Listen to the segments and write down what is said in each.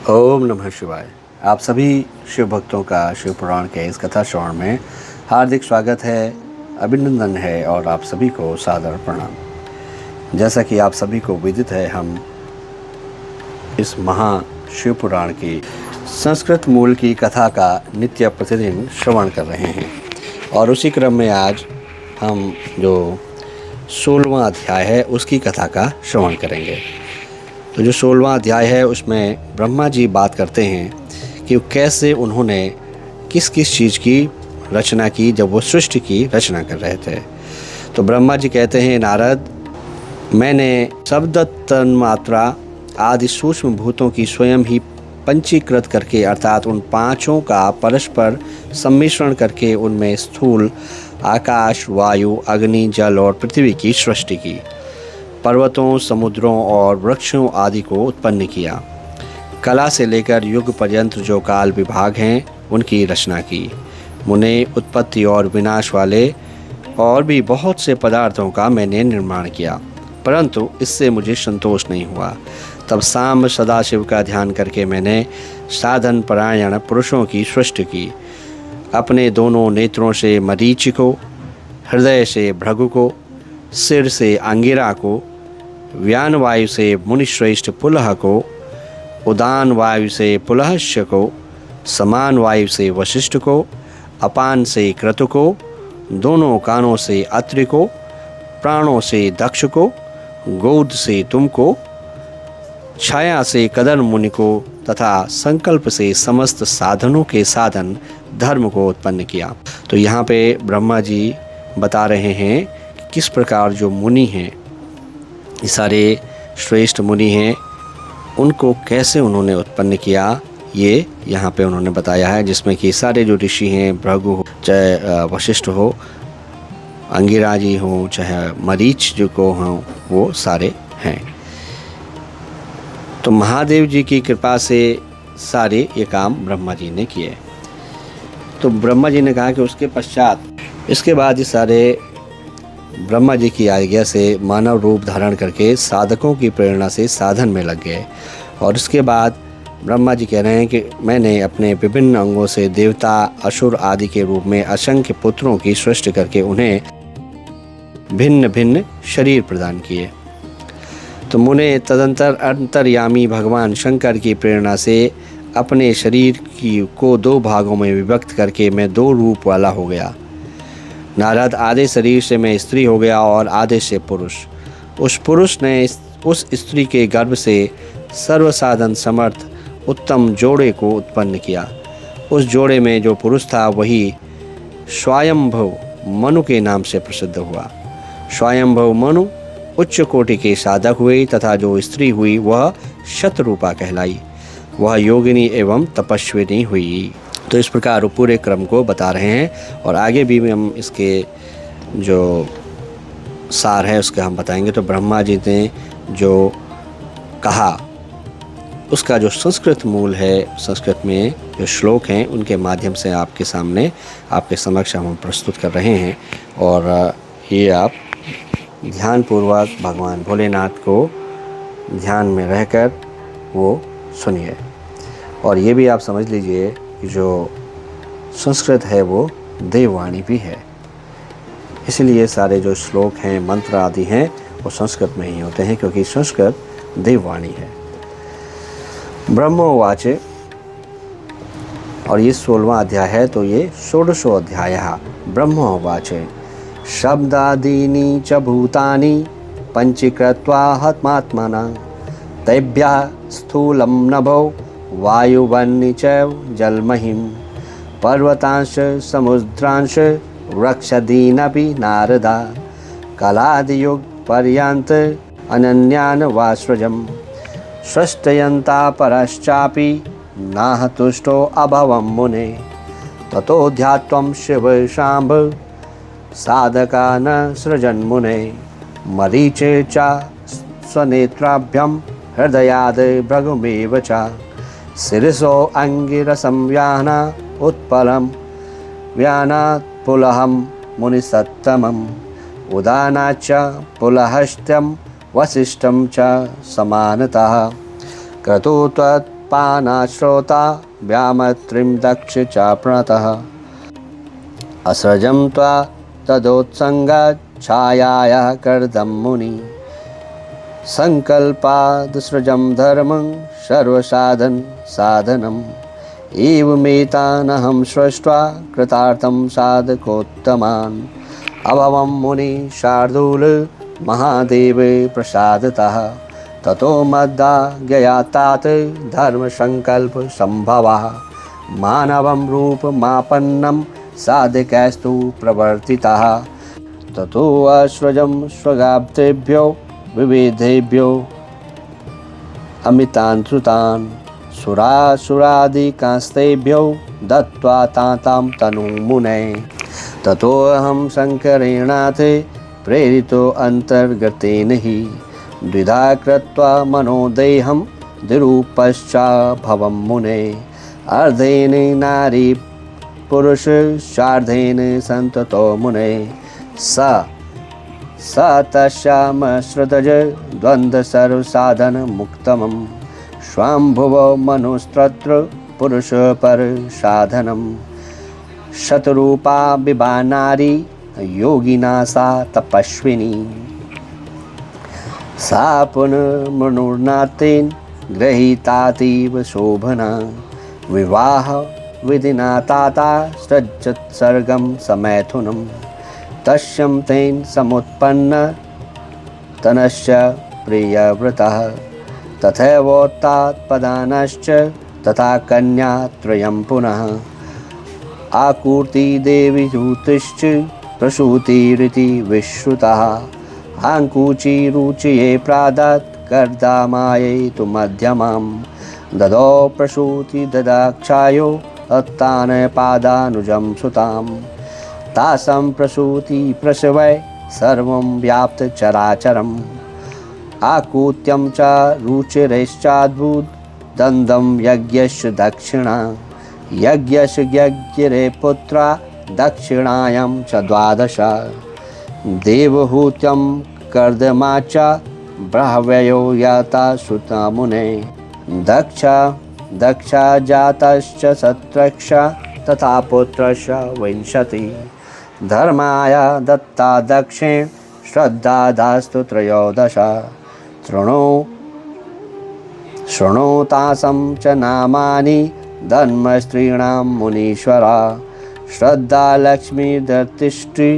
ओम नमः शिवाय। आप सभी शिव भक्तों का शिव पुराण के इस कथा श्रवण में हार्दिक स्वागत है, अभिनंदन है और आप सभी को सादर प्रणाम। जैसा कि आप सभी को विदित है, हम इस महा शिव पुराण की संस्कृत मूल की कथा का नित्य प्रतिदिन श्रवण कर रहे हैं और उसी क्रम में आज हम जो 16वां अध्याय है उसकी कथा का श्रवण करेंगे। तो जो 16वां अध्याय है उसमें ब्रह्मा जी बात करते हैं कि कैसे उन्होंने किस किस चीज़ की रचना की जब वो सृष्टि की रचना कर रहे थे। तो ब्रह्मा जी कहते हैं, नारद, मैंने शब्द तन्मात्रा आदि सूक्ष्म भूतों की स्वयं ही पंचीकृत करके अर्थात उन पांचों का परस्पर सम्मिश्रण करके उनमें स्थूल आकाश, वायु, अग्नि, जल और पृथ्वी की सृष्टि की। पर्वतों, समुद्रों और वृक्षों आदि को उत्पन्न किया। कला से लेकर युग पर्यंत जो काल विभाग हैं उनकी रचना की। मुने उत्पत्ति और विनाश वाले और भी बहुत से पदार्थों का मैंने निर्माण किया, परंतु इससे मुझे संतोष नहीं हुआ। तब सांब सदाशिव का ध्यान करके मैंने साधन परायण पुरुषों की सृष्टि की। अपने दोनों नेत्रों से मरीचि को, हृदय से भृगु को, सिर से अंगिरा को, व्यान वायु से मुनिश्रेष्ठ पुलह को, उदान वायु से पुलहस्य को, समान वायु से वशिष्ठ को, अपान से क्रतु को, दोनों कानों से अत्रि को, प्राणों से दक्ष को, गोद से तुम को, छाया से कदर मुनि को तथा संकल्प से समस्त साधनों के साधन धर्म को उत्पन्न किया। तो यहाँ पे ब्रह्मा जी बता रहे हैं कि किस प्रकार जो मुनि हैं, ये सारे श्रेष्ठ मुनि हैं, उनको कैसे उन्होंने उत्पन्न किया, ये यहाँ पे उन्होंने बताया है। जिसमें कि सारे जो ऋषि हैं, भृगु हो चाहे वशिष्ठ हो, अंगिरा जी हो चाहे मरीच जो को हों, वो सारे हैं। तो महादेव जी की कृपा से सारे ये काम ब्रह्मा जी ने किए। तो ब्रह्मा जी ने कहा कि उसके पश्चात इसके बाद ये सारे ब्रह्मा जी की आज्ञा से मानव रूप धारण करके साधकों की प्रेरणा से साधन में लग गए। और इसके बाद ब्रह्मा जी कह रहे हैं कि मैंने अपने विभिन्न अंगों से देवता, असुर आदि के रूप में असंख्य पुत्रों की सृष्टि करके उन्हें भिन्न भिन्न शरीर प्रदान किए। तो मुने तदंतर अंतर्यामी भगवान शंकर की प्रेरणा से अपने शरीर को 2 भागों में विभक्त करके मैं 2 रूप वाला हो गया। नारद, आधे शरीर से मैं स्त्री हो गया और आधे से पुरुष। उस पुरुष ने उस स्त्री के गर्भ से सर्वसाधन समर्थ उत्तम जोड़े को उत्पन्न किया। उस जोड़े में जो पुरुष था वही स्वयंभव मनु के नाम से प्रसिद्ध हुआ। स्वयंभव मनु उच्च कोटि के साधक हुए तथा जो स्त्री हुई वह शतरूपा कहलाई। वह योगिनी एवं तपस्विनी हुई। तो इस प्रकार पूरे क्रम को बता रहे हैं और आगे भी हम इसके जो सार है उसका हम बताएंगे। तो ब्रह्मा जी ने जो कहा उसका जो संस्कृत मूल है, संस्कृत में जो श्लोक हैं उनके माध्यम से आपके सामने आपके समक्ष हम प्रस्तुत कर रहे हैं। और ये आप ध्यानपूर्वक भगवान भोलेनाथ को ध्यान में रहकर वो सुनिए। और ये भी आप समझ लीजिए कि जो संस्कृत है वो देववाणी भी है, इसलिए सारे जो श्लोक हैं, मंत्र आदि हैं वो संस्कृत में ही होते हैं, क्योंकि संस्कृत देववाणी है। ब्रह्मोवाच, और ये 16वां अध्याय है। तो ये 16वां अध्याय ब्रह्मोवाच, शब्दादीनि च भूतानि पंचीकृत्वा हत्मात्मना तेभ्यः स्थूलं नभो वायुवन्नि चैव जलमहिं पर्वतांश समुद्रांश वृक्षदीनपि नारदा कालादियुग पर्यन्त अनन्यान वास्रजम् सृष्टयन्ता परश्चापि नाह तुष्टो अभवं मुने ततो ध्यात्वं शिव शाम्भ साधका न सृजन् मुने मरीचे च स्वनेत्राभ्यं हृदयाद भृगुमेव च शिरसो अंगिरसं व्याना उत्पलं व्यानात् पुलहं मुनिसत्तमम् उदानाच्च पुलहस्त्यं वसिष्ठं च समानतः क्रतु पानाश्रोता व्यामत्रिं दक्ष च प्रणतः असृजं त्वा तदोत्सङ्गाच्छायायाः कर्दं मुनि संकल्पादसृजं धर्मं सर्वसाधन साधनम् एवमेतानहं सृष्ट्वा कृतार्थं साधकोत्तमान् अभवं मुनि शार्दूल महादेव प्रसादतः ततो मद्दाज्ञयातात् धर्मसंकल्प संभवः मानवं रूपमापन्नं साधकैस्तु प्रवर्तितः ततो अस्वजं स्वगाब्देभ्यो विविधेभ्यो अमितान् श्रुतान् सुरासुरादिकास्तेभ्यो दत्त्वा तातां तनुं मुने ततोऽहं शङ्करेणाथ प्रेरितो अन्तर्गतेन हि द्विधा कृत्वा मनोदेहं द्विरूपश्चाभवं मुने अर्धेन नारी पुरुषार्धेन सन्ततो मुने स तस्यामश्रुतज द्वन्द्वसर्वसाधनमुक्तमं स्वाम्भुव मनुस्तत्र पुरुषपरसाधनं शतरूपा विभानारी योगिना सा तपस्विनी सा पुनर्मनुर्नातेन गृहीतातीव शोभना विवाह विधिना ताता सृजत्सर्गं समैथुनं तस्यं तेन समुत्पन्न तनश्च प्रियव्रतः तथैवोत्तात्पदानश्च तथा कन्यात्रयं पुनः आकूर्ति देवी ऋतुश्च प्रसूतिरिति विश्रुतः आङ्कूची रुचये प्रादात् कर्दामायै तु मध्यमां ददौ प्रसूति ददाक्षायो अत्तानपादानुजं सुतां तासां प्रसूति प्रसवै सर्वं व्याप्त चराचरम् आकूत्यं च रुचिरेश्चाद्भुत दन्दं यज्ञस्य दक्षिणा यज्ञस्य यज्ञरे पुत्रा दक्षिणायां च 12 देवहूत्यं कर्दमा च ब्राह्वयो याता सुता मुने दक्षा जातश्च सत्रक्ष तथा पुत्रस्य 20 धर्माय दत्ता दक्षिण श्रद्धा दास्तु 13 शृणोतासं च नामानि धर्मस्त्रीणां मुनीश्वरा श्रद्धा लक्ष्मी धृतिष्ठि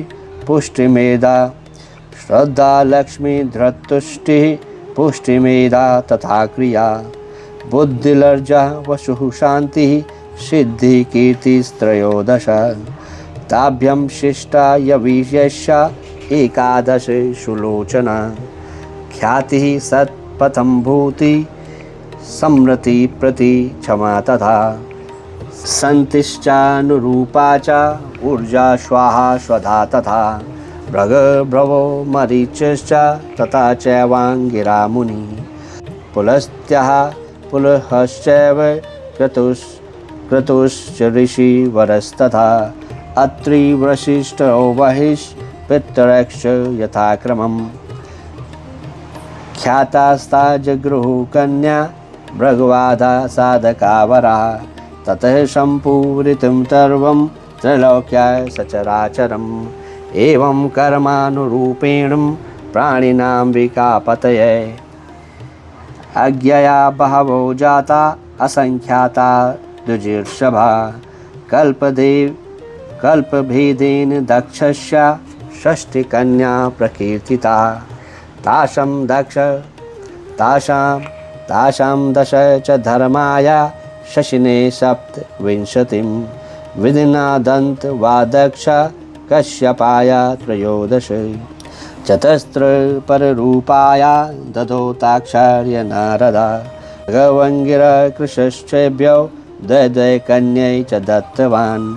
पुष्टिमेधा श्रद्धा लक्ष्मी धृतुष्टिः पुष्टिमेधा तथा क्रिया बुद्धिर्लज्जा वसुः शान्तिः सिद्धि कीर्तिस्त्रयोदश ताभ्यं शिष्टा यवीयस्या 11 सुलोचना ख्यातिः सत्पथं भूति समृति प्रति क्षमा तथा सन्तिश्चानुरूपा च ऊर्जा स्वाहा स्वधा तथा भ्रगो मरीचिश्च तथा चैवाङ्गिरा मुनि पुलस्त्यः पुलहश्चैव क्रतुश्च ऋषिवरस्तथा अत्रि वसिष्ठो वहिष्ठ यथाक्रमम् ख्यातास्ता जगृहु कन्या भृगवादा साधकावरा ततः सम्पूरितं सर्वं त्रैलोक्याय सचराचरम् एवं कर्मानुरूपेण प्राणिनां विकापतये अज्ञया बहवो जाता असंख्याता दुर्जिर्षभा कल्पभेदेन दक्षस्य 6 कन्या प्रकीर्तिता तासां 10 च धर्माय शशिने 27 विधिना दन्तवादक्ष कश्यपाय 13 चतस्र पररूपाय ददौ ताक्षार्य नारदा भगवङ्गिरकृशश्चेभ्यो 2 कन्यै च दत्तवान्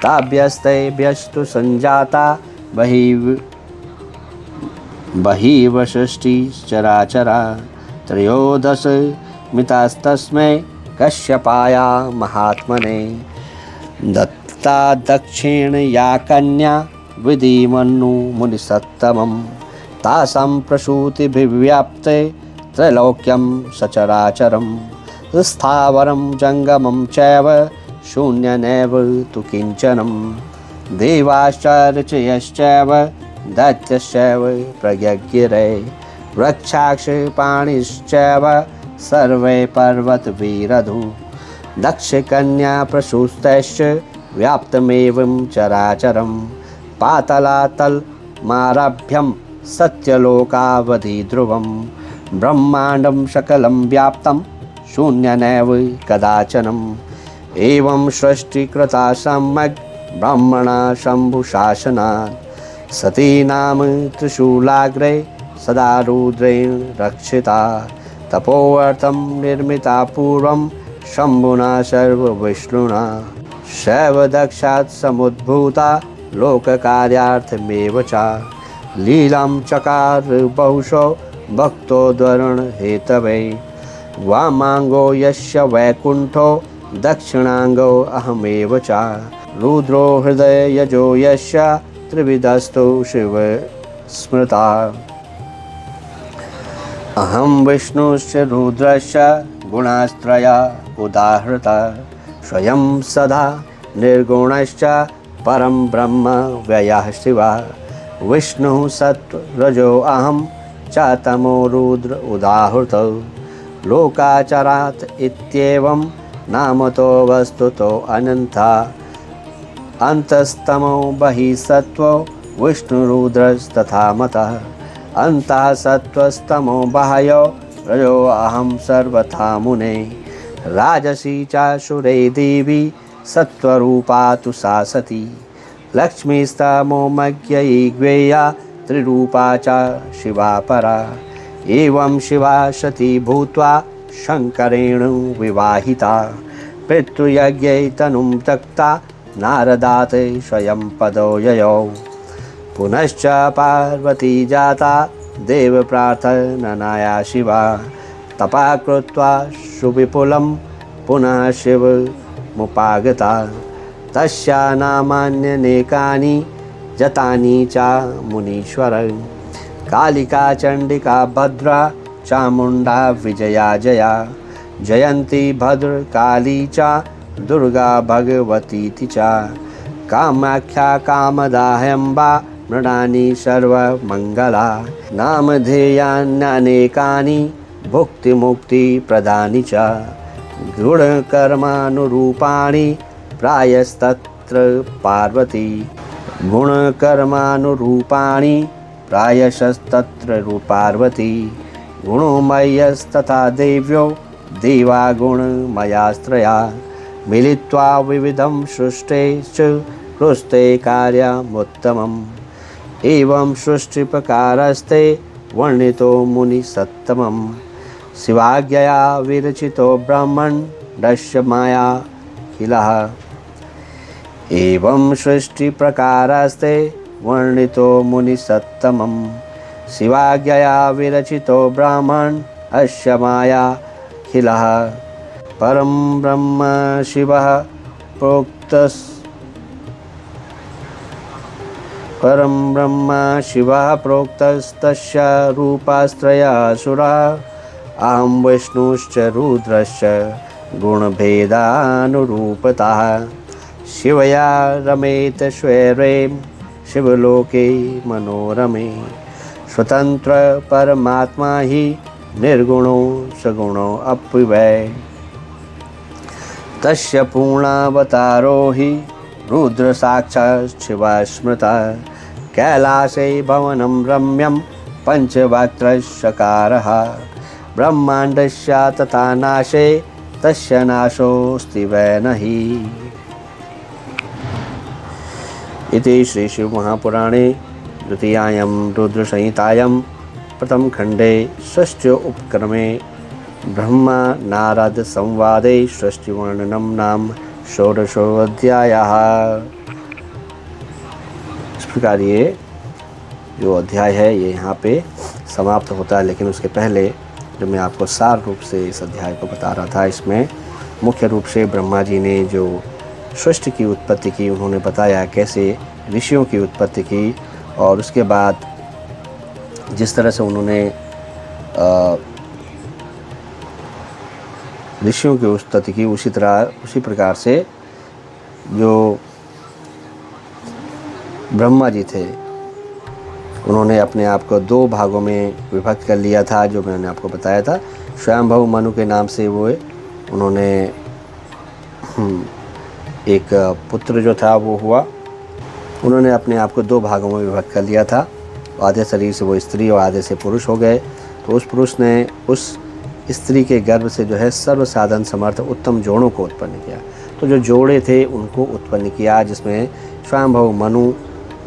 ताभ्यस्तेभ्यस्तु सञ्जाता बहिर्वषष्टिश्चराचरा 13 मितास्तस्मै कश्यपाय महात्मने दत्ता दक्षिण या कन्या विधिमन्नु मुनिसत्तमं तासां प्रसूतिभिव्याप्ते त्रैलोक्यं सचराचरम् स्थावरं जङ्गमं चैव शून्यमेव तु किञ्चनं देवाश्च ऋषयश्चैव दैत्यश्चैव प्रज्ञगिरे वृक्षाक्ष पाणिश्चैव सर्वे पर्वतवीरधु दक्षकन्या प्रसूस्तैश्च व्याप्तमेवं चराचरं पातालातलमारभ्यं सत्यलोकावधि ध्रुवं ब्रह्माण्डं सकलं व्याप्तं शून्यमेव कदाचनम् एवं सृष्टिकृता सम्यक् ब्रह्मणा शम्भुशासनात् सती नाम त्रिशूलाग्रे सदा रुद्रेण रक्षिता तपोर्थं निर्मिता पूर्वं शम्भुना सर्वविष्णुना शैव दक्षात् समुद्भूता लोककार्यार्थमेव च लीलां चकार बहुशो भक्तोद्धरण हेतवे वामाङ्गो यस्य वैकुण्ठो दक्षिणाङ्गो अहमेव च रुद्रो हृदयजो यस्य त्रिविधस्तु शिव स्मृता अहं विष्णुश्च रुद्रश्च गुणास्त्रया उदाहृता स्वयं सदा निर्गुणश्च परं ब्रह्म व्ययः शिवा विष्णुः सत्त्वरजो अहं च तमो रुद्र उदाहृतौ लोकाचरात् इत्येवं नामतो वस्तुतो अनन्ता अन्तस्तमो बहिः सत्त्वो विष्णुरुद्रस्तथा मतः अन्तः सत्त्वस्तमो बाह्यो रजो अहं सर्वथा मुने राजसी चाशुरे देवी सत्त्वरूपा तु सा सती लक्ष्मीस्तमोमज्ञयी ज्ञेया त्रिरूपा च शिवा परा एवं शिवा सती भूत्वा शङ्करेण विवाहिता पितृयज्ञे तनुं त्यक्ता नारदात् स्वयं पदो ययौ पुनश्च पार्वती जाता देवप्रार्थनया शिवा तपा कृत्वा सुविपुलं पुनः शिवमुपागता तस्या नामान्यनेकानि जतानि च मुनीश्वर कालिका चण्डिका भद्रा चामुण्डा विजया जया जयन्ती भद्रकाली च दुर्गा भगवतीति च कामाख्या कामदाह्यम्बा मृडानि सर्वमङ्गला नामधेयान्यनेकानि भुक्तिमुक्तिप्रदानि च गुणकर्मानुरूपाणि प्रायस्तत्र पार्वती गुणकर्मानुरूपाणि प्रायशस्तत्र पार्वती गुणोमयस्तथा देव्यो देवा गुणमयास्त्रया मिलित्वा विविधं सृष्टे च कृस्ते कार्यमुत्तमम् एवं सृष्टिप्रकारस्ते वर्णितो मुनिसत्तमम् शिवाज्ञया विरचितो ब्रह्माण्डस्य मायाखिलः एवं सृष्टिप्रकारस्ते वर्णितो मुनिसत्तमम् शिवाज्ञया विरचितो ब्रह्माण्डस्य मायाखिलः परं ब्रह्म शिवः प्रोक्तस् परं ब्रह्म शिवः प्रोक्तस्तस्य रूपास्त्रयासुरा अहं विष्णुश्च रुद्रश्च गुणभेदानुरूपतः शिवया रमेत स्वैरें शिवलोके मनोरमे स्वतंत्र परमात्मा हि निर्गुणो सगुणो अप्यवै तस्य पूर्णावतारो हि रुद्र साक्षात् शिवा स्मृता कैलासे भवनं रम्यं पंचवक्त्रशकारः ब्रह्माण्डस्य तथा नाशे तस्य नाशोऽस्ति वै नहि। इति श्री शिव महापुराणे द्वितीयायां रुद्रसंहितायां प्रथमखण्डे षष्ठ्यो उपक्रमे ब्रह्मा नारद संवादे सृष्टिवर्णनं नाम षोडशोऽध्यायः। इस प्रकार ये जो अध्याय है ये यहाँ पे समाप्त होता है, लेकिन उसके पहले जो मैं आपको सार रूप से इस अध्याय को बता रहा था, इसमें मुख्य रूप से ब्रह्मा जी ने जो सृष्टि की उत्पत्ति की, उन्होंने बताया कैसे ऋषियों की उत्पत्ति की, और उसके बाद जिस तरह से उन्होंने ऋषियों की स्तुति की। उसी प्रकार से जो ब्रह्मा जी थे उन्होंने अपने आप को 2 भागों में विभक्त कर लिया था, जो मैंने आपको बताया था। स्वयंभू मनु के नाम से वो उन्होंने एक पुत्र जो था वो हुआ। उन्होंने अपने आप को 2 भागों में विभक्त कर लिया था। आधे शरीर से वो स्त्री और आधे से पुरुष हो गए। तो उस पुरुष ने उस स्त्री के गर्भ से जो है सर्व साधन समर्थ उत्तम जोड़ों को उत्पन्न किया। तो जो जोड़े थे उनको उत्पन्न किया, जिसमें स्वयंभू मनु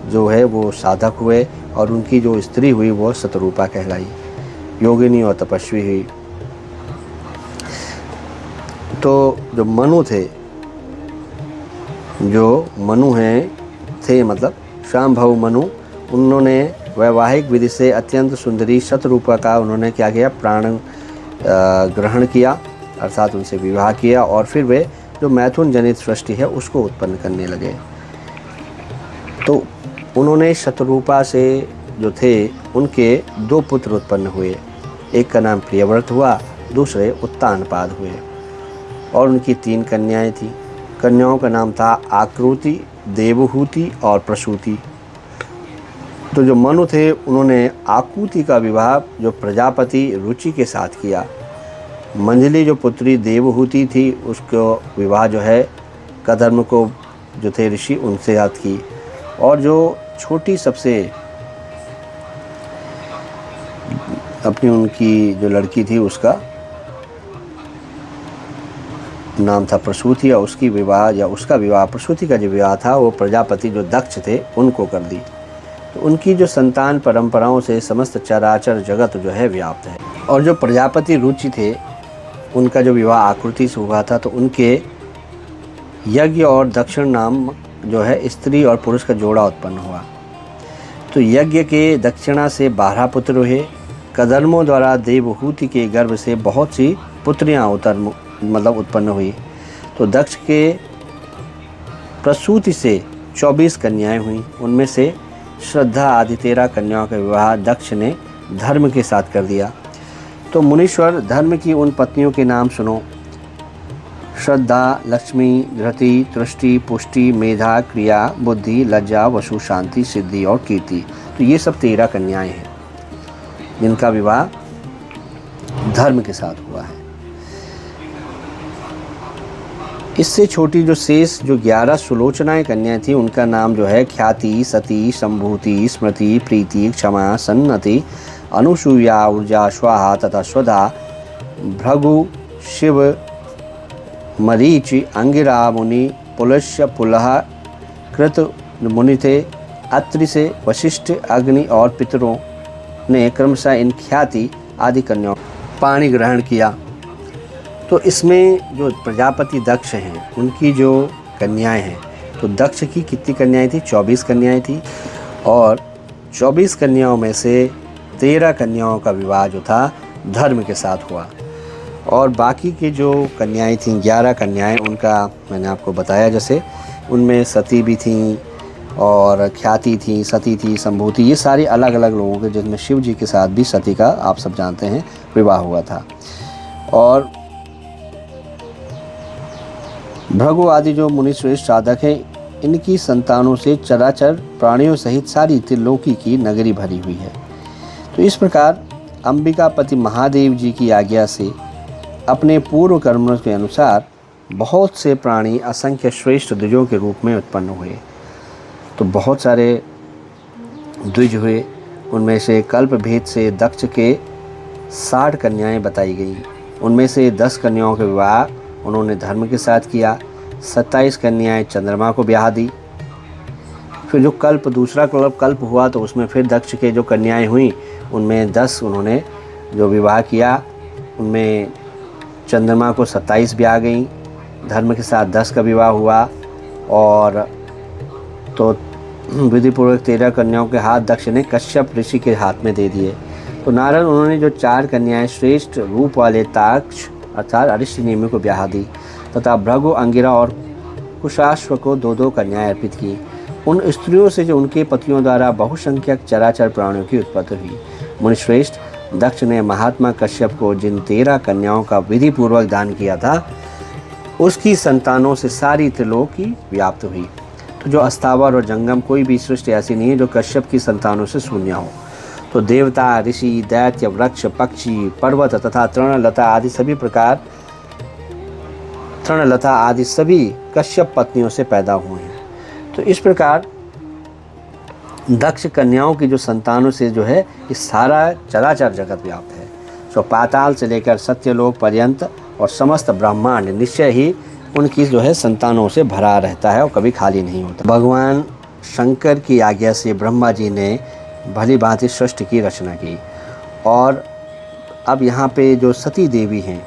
जो है वो साधक हुए और उनकी जो स्त्री हुई वो शतरूपा कहलाई, योगिनी और तपस्वी हुई। तो जो मनु थे मतलब स्वयंभू मनु, उन्होंने वैवाहिक विधि से अत्यंत सुंदरी शतरूपा का उन्होंने क्या किया, प्राण ग्रहण किया, अर्थात उनसे विवाह किया और फिर वे जो मैथुन जनित सृष्टि है उसको उत्पन्न करने लगे। तो उन्होंने शतरूपा से जो थे उनके 2 पुत्र उत्पन्न हुए। एक का नाम प्रियव्रत हुआ, दूसरे उत्तानपाद हुए। और उनकी 3 कन्याएं थीं। कन्याओं का नाम था आकृति, देवहूति और प्रसूति। तो जो मनु थे उन्होंने आकृति का विवाह जो प्रजापति रुचि के साथ किया। मंजली जो पुत्री देवहूति थी उसको विवाह जो है कदर्म को जो थे ऋषि उनसे साथ की। और जो छोटी सबसे अपनी उनकी जो लड़की थी उसका नाम था प्रसूति, और उसका विवाह प्रसूति का जो विवाह था वो प्रजापति जो दक्ष थे उनको कर दी। तो उनकी जो संतान परंपराओं से समस्त चराचर जगत जो है व्याप्त है। और जो प्रजापति रुचि थे उनका जो विवाह आकृति से हुआ था, तो उनके यज्ञ और दक्षिण नाम जो है स्त्री और पुरुष का जोड़ा उत्पन्न हुआ। तो यज्ञ के दक्षिणा से 12 पुत्र हुए। कदर्मों द्वारा देवहूति के गर्भ से बहुत सी पुत्रियां उत्पन्न हुई। तो दक्ष के प्रसूति से 24 कन्याएं हुई। उनमें से श्रद्धा आदि 13 कन्याओं का विवाह दक्ष ने धर्म के साथ कर दिया। तो मुनीश्वर, धर्म की उन पत्नियों के नाम सुनो। श्रद्धा, लक्ष्मी, धृति, तुष्टि, पुष्टि, मेधा, क्रिया, बुद्धि, लज्जा, वसु, शांति, सिद्धि और कीर्ति। तो ये सब 13 कन्याएं हैं जिनका विवाह धर्म के साथ हुआ है। इससे छोटी जो शेष जो 11 सुलोचनाएं कन्याएं थी उनका नाम जो है ख्याति, सती, संभूति, स्मृति, प्रीति, क्षमा, सन्नति, अनुसूया, ऊर्जा, स्वाहा तथा स्वधा, भृगु, शिव, मरीचि, अंगिरा मुनि, पुलस्य, पुलह, कृत मुनि थे। अत्रि से वशिष्ठ, अग्नि और पितरों ने क्रमशः इन ख्याति आदि कन्याओं पाणी ग्रहण किया। तो इसमें जो प्रजापति दक्ष हैं उनकी जो कन्याएं हैं, तो दक्ष की कितनी कन्याएं थी? 24 कन्याएं थी। और 24 कन्याओं में से 13 कन्याओं का विवाह जो था धर्म के साथ हुआ। और बाकी की जो कन्याएं थीं 11 कन्याएं, उनका मैंने आपको बताया, जैसे उनमें सती भी थीं और ख्याति थी, सती थी, संभूति, ये सारी अलग अलग लोगों के, जिनमें शिव जी के साथ भी सती का आप सब जानते हैं विवाह हुआ था। और भृगु आदि जो मुनिश्रेष्ठ साधक हैं, इनकी संतानों से चराचर प्राणियों सहित सारी त्रिलोकी की नगरी भरी हुई है। तो इस प्रकार अंबिकापति महादेव जी की आज्ञा से अपने पूर्व कर्मों के अनुसार बहुत से प्राणी असंख्य श्रेष्ठ द्विजों के रूप में उत्पन्न हुए। तो बहुत सारे द्विज हुए। उनमें से कल्प भेद से दक्ष के 60 कन्याएं बताई गई। उनमें से 10 कन्याओं के विवाह उन्होंने धर्म के साथ किया। 27 कन्याएं चंद्रमा को ब्याह दी। फिर जो दूसरा कल्प हुआ, तो उसमें फिर दक्ष के जो कन्याएं हुई उनमें 10 उन्होंने जो विवाह किया, उनमें चंद्रमा को 27 ब्याह गई, धर्म के साथ 10 का विवाह हुआ। और तो विधिपूर्वक 13 कन्याओं के हाथ दक्ष ने कश्यप ऋषि के हाथ में दे दिए। तो नारद उन्होंने जो 4 कन्याएं श्रेष्ठ रूप वाले ताक्ष अर्थात अरिष्टनेमि को ब्याह दी तथा भृगु, अंगिरा और कुशाश्व को 2-2 कन्याएं अर्पित की। उन स्त्रियों से जो उनके पतियों द्वारा बहुसंख्यक चराचर प्राणियों की उत्पत्ति हुई। मुनिश्रेष्ठ, दक्ष ने महात्मा कश्यप को जिन 13 कन्याओं का विधि पूर्वक दान किया था, उसकी संतानों से सारी त्रिलोकी व्याप्त हुई। तो जो अस्थावर और जंगम कोई भी सृष्टि ऐसी नहीं है जो कश्यप की संतानों से शून्य हो। तो देवता, ऋषि, दैत्य, वृक्ष, पक्षी, पर्वत तथा तृणलता आदि सभी कश्यप पत्नियों से पैदा हुए हैं। तो इस प्रकार दक्ष कन्याओं की जो संतानों से जो है ये सारा चराचर जगत व्याप्त है। सो पाताल से लेकर सत्यलोक पर्यंत और समस्त ब्रह्मांड निश्चय ही उनकी जो है संतानों से भरा रहता है और कभी खाली नहीं होता। भगवान शंकर की आज्ञा से ब्रह्मा जी ने भली भांति सृष्टि की रचना की। और अब यहाँ पे जो सती देवी हैं,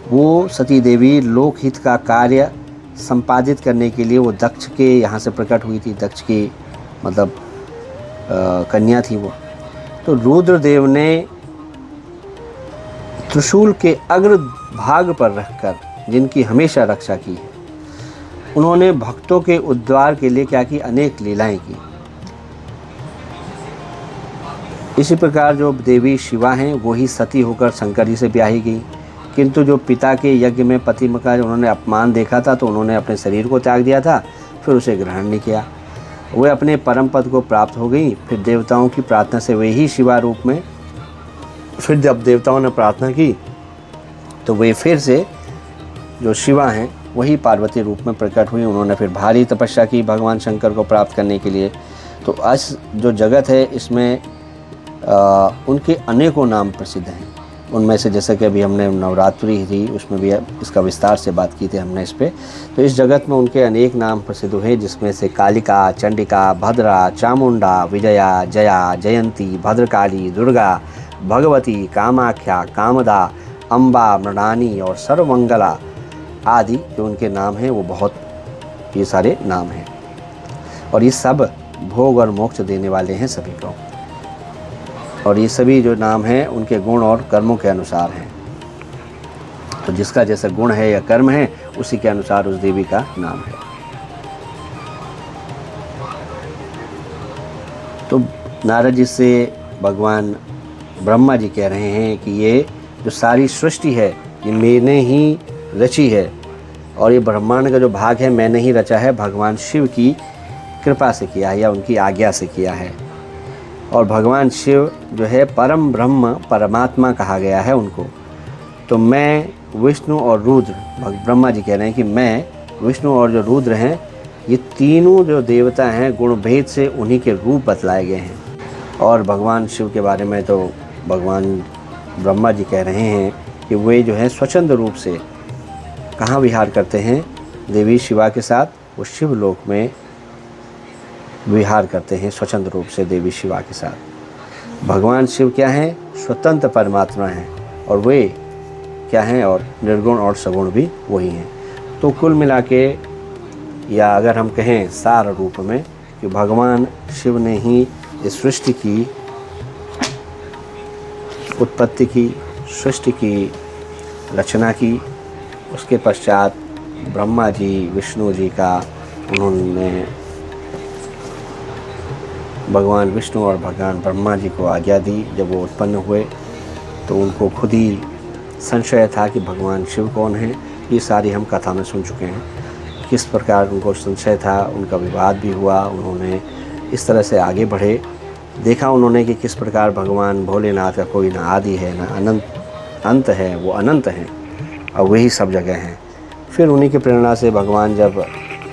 वो सती देवी लोकहित का कार्य संपादित करने के लिए वो दक्ष के यहाँ से प्रकट हुई थी। दक्ष की मतलब कन्या थी वो। तो रुद्रदेव ने त्रिशूल के अग्र भाग पर रखकर जिनकी हमेशा रक्षा की है, उन्होंने भक्तों के उद्धार के लिए क्या की, अनेक लीलाएं की। इसी प्रकार जो देवी शिवा हैं वो ही सती होकर शंकर जी से ब्याही गई, किंतु जो पिता के यज्ञ में पति का उन्होंने अपमान देखा था तो उन्होंने अपने शरीर को त्याग दिया था, फिर उसे ग्रहण नहीं किया। वे अपने परम पद को प्राप्त हो गई। फिर देवताओं की प्रार्थना से वे ही शिवा रूप में, फिर जब देवताओं ने प्रार्थना की तो वे फिर से जो शिवा हैं वही पार्वती रूप में प्रकट हुई। उन्होंने फिर भारी तपस्या की भगवान शंकर को प्राप्त करने के लिए। तो आज जो जगत है इसमें उनके अनेकों नाम प्रसिद्ध हैं। उनमें से जैसे कि अभी हमने नवरात्रि थी उसमें भी इसका विस्तार से बात की थी हमने इस पे। तो इस जगत में उनके अनेक नाम प्रसिद्ध हुए, जिसमें से कालिका, चंडिका, भद्रा, चामुंडा, विजया, जया, जयंती, भद्रकाली, दुर्गा, भगवती, कामाख्या, कामदा, अम्बा, मृणानी और सर्वमंगला आदि जो उनके नाम हैं वो बहुत, ये सारे नाम हैं। और ये सब भोग और मोक्ष देने वाले हैं सभी को। और ये सभी जो नाम हैं उनके गुण और कर्मों के अनुसार हैं। तो जिसका जैसा गुण है या कर्म है उसी के अनुसार उस देवी का नाम है। तो नारद जी से भगवान ब्रह्मा जी कह रहे हैं कि ये जो सारी सृष्टि है ये मैंने ही रची है, और ये ब्रह्मांड का जो भाग है मैंने ही रचा है, भगवान शिव की कृपा से किया है या उनकी आज्ञा से किया है। और भगवान शिव जो है परम ब्रह्म परमात्मा कहा गया है उनको। तो मैं, विष्णु और रुद्र, ब्रह्मा जी कह रहे हैं कि मैं, विष्णु और जो रुद्र हैं ये तीनों जो देवता हैं गुण भेद से उन्हीं के रूप बतलाए गए हैं। और भगवान शिव के बारे में तो भगवान ब्रह्मा जी कह रहे हैं कि वे जो है स्वच्छंद रूप से कहाँ विहार करते हैं, देवी शिवा के साथ वो शिवलोक में विहार करते हैं स्वच्छंद रूप से देवी शिवा के साथ। भगवान शिव क्या हैं, स्वतंत्र परमात्मा हैं, और वे क्या हैं, और निर्गुण और सगुण भी वही हैं। तो कुल मिला के, या अगर हम कहें सार रूप में, कि भगवान शिव ने ही इस सृष्टि की उत्पत्ति की, सृष्टि की रचना की। उसके पश्चात ब्रह्मा जी, विष्णु जी का उन्होंने भगवान विष्णु और भगवान ब्रह्मा जी को आज्ञा दी। जब वो उत्पन्न हुए तो उनको खुद ही संशय था कि भगवान शिव कौन है। ये सारी हम कथा में सुन चुके हैं, किस प्रकार उनको संशय था, उनका विवाद भी हुआ। उन्होंने इस तरह से आगे बढ़े, देखा उन्होंने कि किस प्रकार भगवान भोलेनाथ का कोई ना आदि है ना अंत है, वो अनंत हैं और वही सब जगह हैं। फिर उन्हीं की प्रेरणा से भगवान जब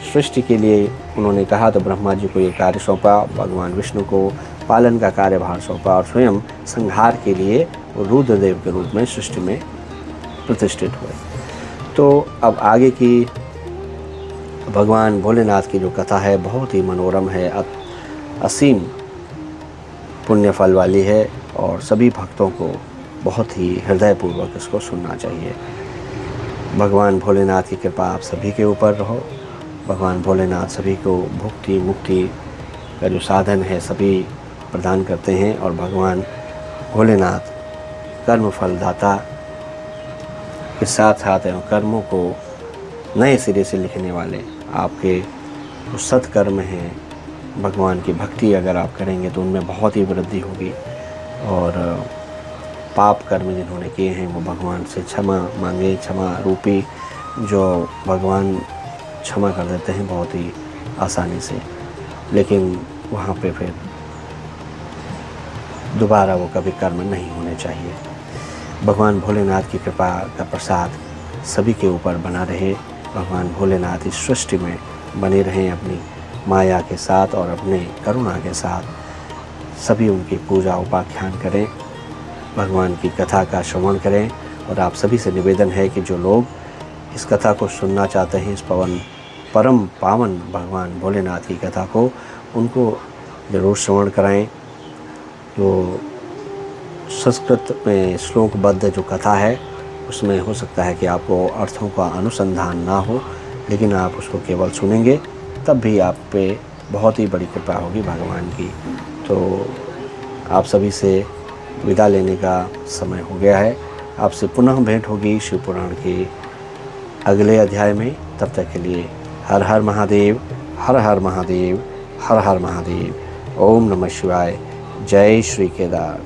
सृष्टि के लिए उन्होंने कहा तो ब्रह्मा जी को ये कार्य सौंपा, भगवान विष्णु को पालन का कार्यभार सौंपा, और स्वयं संहार के लिए वो रुद्रदेव के रूप में सृष्टि में प्रतिष्ठित हुए। तो अब आगे की भगवान भोलेनाथ की जो कथा है बहुत ही मनोरम है, असीम पुण्य फल वाली है, और सभी भक्तों को बहुत ही हृदयपूर्वक इसको सुनना चाहिए। भगवान भोलेनाथ की कृपा आप सभी के ऊपर रहो। भगवान भोलेनाथ सभी को भुक्ति मुक्ति का जो साधन है सभी प्रदान करते हैं, और भगवान भोलेनाथ कर्म फलदाता के साथ साथ कर्मों को नए सिरे से लिखने वाले, आपके जो सत्कर्म हैं, भगवान की भक्ति अगर आप करेंगे तो उनमें बहुत ही वृद्धि होगी, और पाप कर्म जिन्होंने किए हैं वो भगवान से क्षमा मांगे। क्षमा रूपी जो भगवान क्षमा कर देते हैं बहुत ही आसानी से, लेकिन वहाँ पे फिर दोबारा वो कभी कर्म नहीं होने चाहिए। भगवान भोलेनाथ की कृपा का प्रसाद सभी के ऊपर बना रहे। भगवान भोलेनाथ इस सृष्टि में बने रहें अपनी माया के साथ और अपने करुणा के साथ। सभी उनकी पूजा उपाख्यान करें, भगवान की कथा का श्रवण करें। और आप सभी से निवेदन है कि जो लोग इस कथा को सुनना चाहते हैं, इस परम पावन भगवान भोलेनाथ की कथा को, उनको ज़रूर श्रवण कराएं। जो संस्कृत में श्लोकबद्ध जो कथा है उसमें हो सकता है कि आपको अर्थों का अनुसंधान ना हो, लेकिन आप उसको केवल सुनेंगे तब भी आप पे बहुत ही बड़ी कृपा होगी भगवान की। तो आप सभी से विदा लेने का समय हो गया है। आपसे पुनः भेंट होगी शिव पुराण के अगले अध्याय में। तब तक के लिए हर हर महादेव, हर हर महादेव, हर हर महादेव। ओम नमः शिवाय। जय श्री केदार।